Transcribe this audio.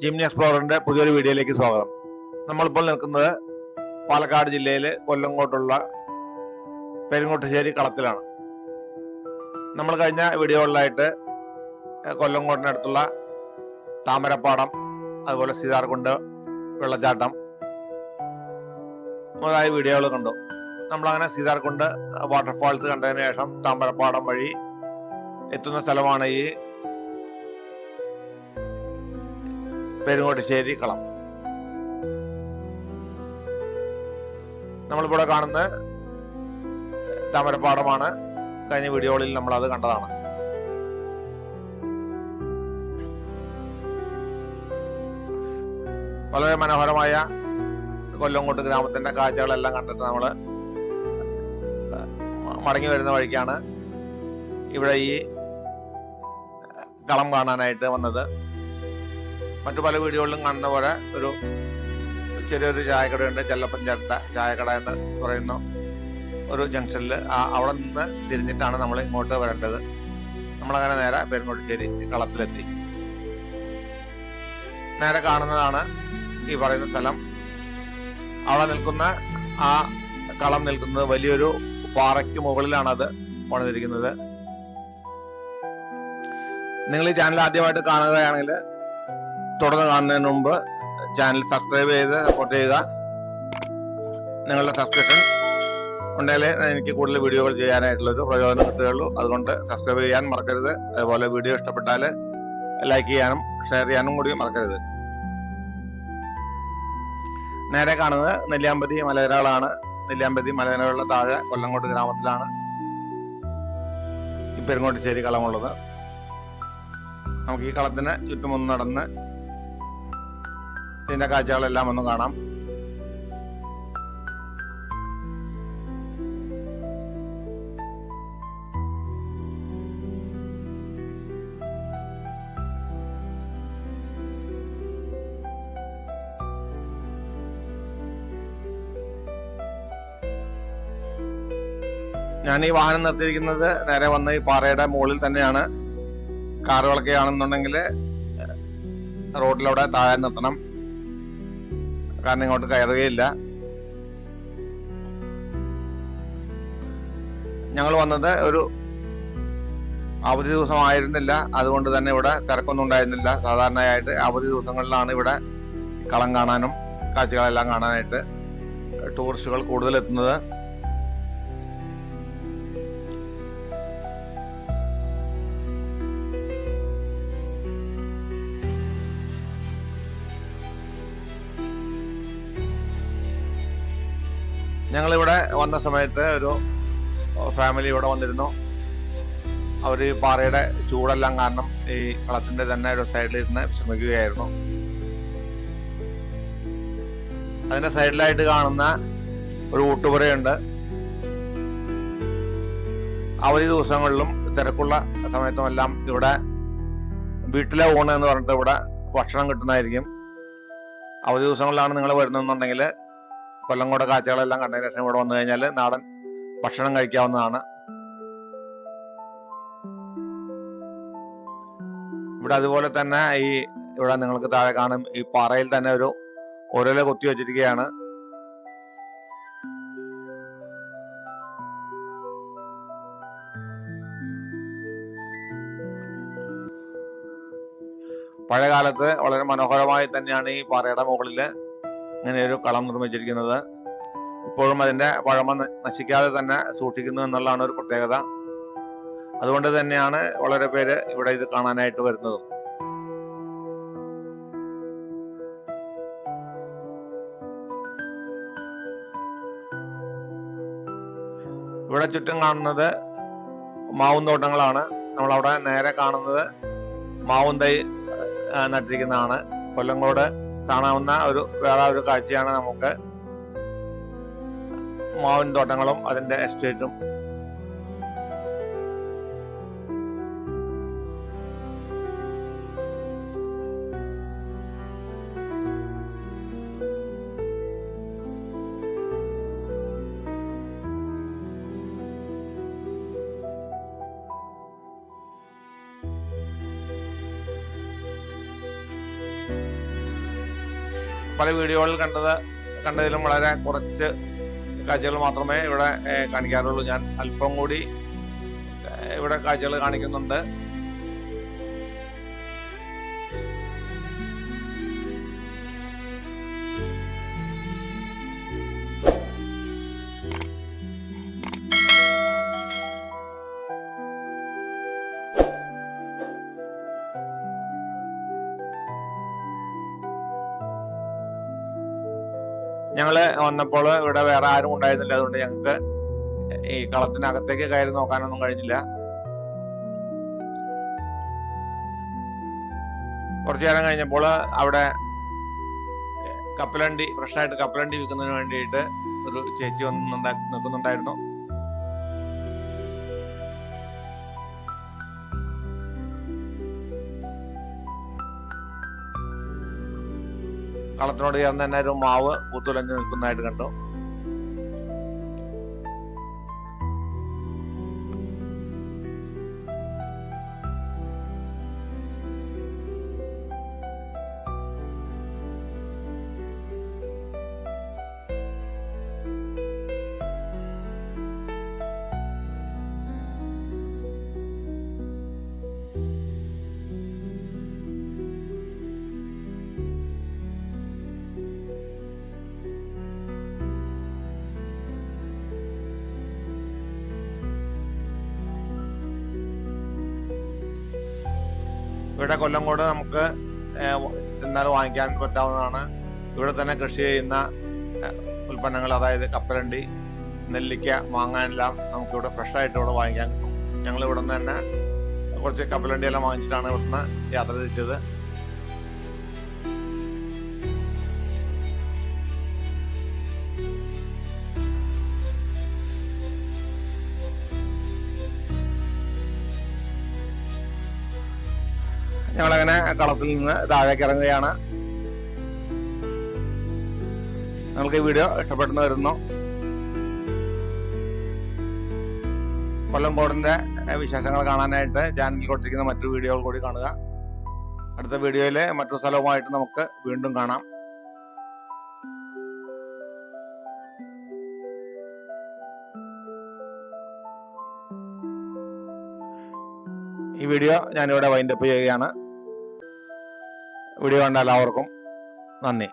Jimny എക്സ്പ്ലോററിന്റെ പുതിയൊരു വീഡിയോയിലേക്ക് സ്വാഗതം. നമ്മളിപ്പോൾ നിൽക്കുന്നത് പാലക്കാട് ജില്ലയിലെ കൊല്ലങ്കോട്ടുള്ള പെരുങ്ങോട്ടുശ്ശേരി കളത്തിലാണ്. നമ്മൾ കഴിഞ്ഞ വീഡിയോകളിലായിട്ട് കൊല്ലങ്കോട്ടിനടുത്തുള്ള താമരപ്പാടം, അതുപോലെ സീതാർകുണ്ട് വെള്ളച്ചാട്ടം മുതലായ വീഡിയോകൾ കണ്ടു. നമ്മളങ്ങനെ സീതാർകുണ്ട് വാട്ടർഫാൾസ് കണ്ടതിന് ശേഷം താമരപ്പാടം വഴി എത്തുന്ന സ്ഥലമാണ് ഈ പെരുങ്ങോട്ടുശ്ശേരി കളം. നമ്മളിവിടെ കാണുന്ന താമരപ്പാടമാണ്. കഴിഞ്ഞ വീഡിയോകളിൽ നമ്മൾ അത് കണ്ടതാണ്. വളരെ മനോഹരമായ കൊല്ലങ്കോട്ട് ഗ്രാമത്തിന്റെ കാഴ്ചകളെല്ലാം കണ്ടിട്ട് നമ്മൾ മടങ്ങി വരുന്ന വഴിക്കാണ് ഇവിടെ ഈ കളം കാണാനായിട്ട് വന്നത്. മറ്റു പല വീഡിയോകളിലും കാണുന്ന പോലെ ഒരു ചെറിയൊരു ചായക്കടയുണ്ട്, ചെല്ലപ്പൻ ചേട്ട ചായക്കട എന്ന് പറയുന്ന ഒരു ജംഗ്ഷനിൽ. അവിടെ നിന്ന് തിരിഞ്ഞിട്ടാണ് നമ്മൾ ഇങ്ങോട്ട് വരേണ്ടത്. നമ്മളങ്ങനെ നേരെ പെരുങ്ങോട്ടുശ്ശേരി കളത്തിലെത്തി. നേരെ കാണുന്നതാണ് ഈ പറയുന്ന സ്ഥലം. അവിടെ നിൽക്കുന്ന ആ കളം നിൽക്കുന്നത് വലിയൊരു പാറയ്ക്ക് മുകളിലാണ് അത് പണിതിരിക്കുന്നത്. നിങ്ങൾ ഈ ചാനൽ ആദ്യമായിട്ട് കാണുകയാണെങ്കിൽ തുടർന്ന് കാണുന്നതിന് മുമ്പ് ചാനൽ സബ്സ്ക്രൈബ് ചെയ്ത് സപ്പോർട്ട് ചെയ്യുക. നിങ്ങളുടെ സബ്സ്ക്രിപ്ഷൻ ഉണ്ടെങ്കിലേ എനിക്ക് കൂടുതൽ വീഡിയോകൾ ചെയ്യാനായിട്ടുള്ളൊരു പ്രയോജനം കിട്ടുകയുള്ളൂ. അതുകൊണ്ട് സബ്സ്ക്രൈബ് ചെയ്യാൻ മറക്കരുത്. അതുപോലെ വീഡിയോ ഇഷ്ടപ്പെട്ടാൽ ലൈക്ക് ചെയ്യാനും ഷെയർ ചെയ്യാനും കൂടി മറക്കരുത്. നേരെ കാണുന്നത് നെല്ലിയാമ്പതി മലനിരകളാണ്. നെല്ലിയാമ്പതി മലനിരകളുടെ താഴെ കൊല്ലങ്കോട്ട് ഗ്രാമത്തിലാണ് ഈ പെരുങ്ങോട്ടുശ്ശേരി കളമുള്ളത്. നമുക്ക് ഈ കളത്തിന് ചുറ്റുമൊന്ന് നടന്ന് ഇതിന്റെ കാഴ്ചകളെല്ലാം ഒന്ന് കാണാം. ഞാൻ ഈ വാഹനം നിർത്തിയിരിക്കുന്നത് നേരെ വന്ന് ഈ പാറയുടെ മുകളിൽ തന്നെയാണ്. കാറുകളൊക്കെയാണെന്നുണ്ടെങ്കിൽ റോഡിലൂടെ താഴെ നിർത്തണം, കാരണം ഇങ്ങോട്ട് കയറുകയില്ല. ഞങ്ങൾ വന്നത് ഒരു അവധി ദിവസമായിരുന്നില്ല, അതുകൊണ്ട് തന്നെ ഇവിടെ തിരക്കൊന്നും ഉണ്ടായിരുന്നില്ല. സാധാരണയായിട്ട് അവധി ദിവസങ്ങളിലാണ് ഇവിടെ കളം കാണാനും കാഴ്ചകളെല്ലാം കാണാനായിട്ട് ടൂറിസ്റ്റുകൾ കൂടുതൽ എത്തുന്നത്. ഞങ്ങളിവിടെ വന്ന സമയത്ത് ഒരു ഫാമിലി ഇവിടെ വന്നിരുന്നു. അവർ ഈ പാറയുടെ ചൂടെല്ലാം കാരണം ഈ കളത്തിന്റെ തന്നെ ഒരു സൈഡിലിരുന്ന് വിശ്രമിക്കുകയായിരുന്നു. അതിന്റെ സൈഡിലായിട്ട് കാണുന്ന ഒരു ഊട്ടുപുരയുണ്ട്. അവധി ദിവസങ്ങളിലും തിരക്കുള്ള സമയത്തുമെല്ലാം ഇവിടെ വീട്ടിലെ ഊണ് എന്ന് പറഞ്ഞിട്ട് ഇവിടെ ഭക്ഷണം കിട്ടുന്നതായിരിക്കും. അവധി ദിവസങ്ങളിലാണ് നിങ്ങൾ വരുന്നതെന്നുണ്ടെങ്കിൽ കൊല്ലങ്കോട് കാഴ്ചകളെല്ലാം കണ്ടതിന് ശേഷം ഇവിടെ വന്നു കഴിഞ്ഞാൽ നാടൻ ഭക്ഷണം കഴിക്കാവുന്നതാണ്. ഇവിടെ അതുപോലെ തന്നെ ഇവിടെ നിങ്ങൾക്ക് താഴെ കാണും, ഈ പാറയിൽ തന്നെ ഒരു ഒരല കൊത്തി വെച്ചിരിക്കുകയാണ്. പഴയ കാലത്ത് വളരെ മനോഹരമായി തന്നെയാണ് ഈ പാറയുടെ മുകളിൽ ഇങ്ങനെ ഒരു കളം നിർമ്മിച്ചിരിക്കുന്നത്. ഇപ്പോഴും അതിന്റെ പഴമ നശിക്കാതെ തന്നെ സൂക്ഷിക്കുന്നു എന്നുള്ളതാണ് ഒരു പ്രത്യേകത. അതുകൊണ്ട് തന്നെയാണ് വളരെ പേര് ഇവിടെ ഇത് കാണാനായിട്ട് വരുന്നതും. ഇവിടെ ചുറ്റും കാണുന്നത് മാവും തോട്ടങ്ങളാണ്. നമ്മളവിടെ നേരെ കാണുന്നത് മാവും തൈ നട്ടിരിക്കുന്നതാണ്. കൊല്ലങ്കോട് കാണാവുന്ന വേറെ ഒരു കാഴ്ചയാണ് നമുക്ക് മാവിൻ തോട്ടങ്ങളും അതിന്റെ എസ്റ്റേറ്റും. പല വീഡിയോകളിൽ കണ്ടതിലും വളരെ കുറച്ച് കാഴ്ചകൾ മാത്രമേ ഇവിടെ കാണിക്കാറുള്ളൂ. ഞാൻ അല്പം കൂടി ഇവിടെ കാഴ്ചകൾ കാണിക്കുന്നുണ്ട്. ഞങ്ങള് വന്നപ്പോൾ ഇവിടെ വേറെ ആരും ഉണ്ടായിരുന്നില്ല. അതുകൊണ്ട് ഞങ്ങൾക്ക് ഈ കളത്തിനകത്തേക്ക് കയറി നോക്കാനൊന്നും കഴിഞ്ഞില്ല. കുറച്ചു നേരം കഴിഞ്ഞപ്പോൾ അവിടെ കപ്പലണ്ടി, ഫ്രഷായിട്ട് കപ്പലണ്ടി വിൽക്കുന്നതിന് വേണ്ടിയിട്ട് ഒരു ചേച്ചി നിൽക്കുന്നുണ്ടായിരുന്നു. കളത്തിനോട് ചേർന്ന് തന്നെ ഒരു മാവ് പൂത്തുലഞ്ഞ് നിൽക്കുന്നതായിട്ട് കണ്ടു. ഇവിടെ കൊല്ലങ്കോട് നമുക്ക് എന്നാൽ വാങ്ങിക്കാൻ പറ്റാവുന്നതാണ്. ഇവിടെ തന്നെ കൃഷി ചെയ്യുന്ന ഉൽപ്പന്നങ്ങൾ, അതായത് കപ്പലണ്ടി, നെല്ലിക്ക, മാങ്ങ എല്ലാം നമുക്കിവിടെ ഫ്രഷായിട്ട് ഇവിടെ വാങ്ങിക്കാൻ കിട്ടും. ഞങ്ങൾ ഇവിടെ നിന്ന് തന്നെ കുറച്ച് കപ്പലണ്ടി എല്ലാം വാങ്ങിച്ചിട്ടാണ് ഇവിടുന്ന് യാത്ര തിരിച്ചത്. ഞങ്ങളങ്ങനെ കളത്തിൽ നിന്ന് താഴേക്ക് ഇറങ്ങുകയാണ്. നിങ്ങൾക്ക് ഈ വീഡിയോ ഇഷ്ടപ്പെട്ടെന്ന് വരുന്നു. കൊല്ലങ്കോടിന്റെ വിശേഷങ്ങൾ കാണാനായിട്ട് ചാനലിൽ കൊടുത്തിരിക്കുന്ന മറ്റു വീഡിയോകൾ കൂടി കാണുക. അടുത്ത വീഡിയോയിലെ മറ്റൊരു സ്ഥലവുമായിട്ട് നമുക്ക് വീണ്ടും കാണാം. ഈ വീഡിയോ ഞാനിവിടെ വൈൻഡപ്പ് ചെയ്യുകയാണ്. വീഡിയോ കണ്ട എല്ലാവർക്കും നന്ദി.